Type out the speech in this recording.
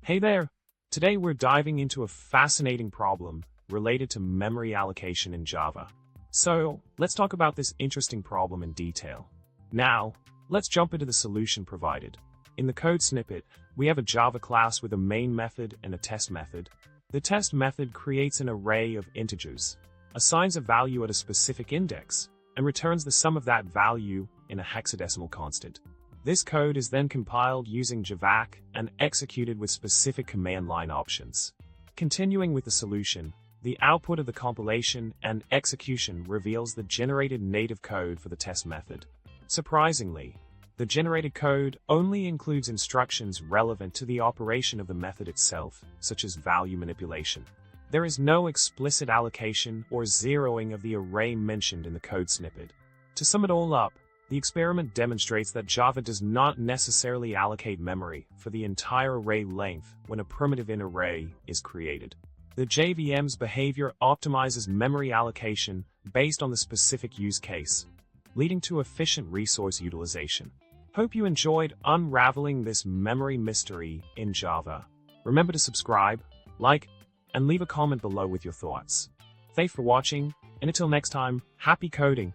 Hey there! Today we're diving into a fascinating problem related to memory allocation in Java. So, let's talk about this interesting problem in detail. Now, let's jump into the solution provided. In the code snippet, we have a Java class with a main method and a test method. The test method creates an array of integers, assigns a value at a specific index, and returns the sum of that value in a hexadecimal constant. This code is then compiled using javac and executed with specific command line options. Continuing with the solution, the output of the compilation and execution reveals the generated native code for the test method. Surprisingly, the generated code only includes instructions relevant to the operation of the method itself, such as value manipulation. There is no explicit allocation or zeroing of the array mentioned in the code snippet. To sum it all up, the experiment demonstrates that Java does not necessarily allocate memory for the entire array length when a primitive in array is created. The JVM's behavior optimizes memory allocation based on the specific use case, leading to efficient resource utilization. Hope you enjoyed unraveling this memory mystery in Java. Remember to subscribe, like, and leave a comment below with your thoughts. Thanks for watching, and until next time, happy coding!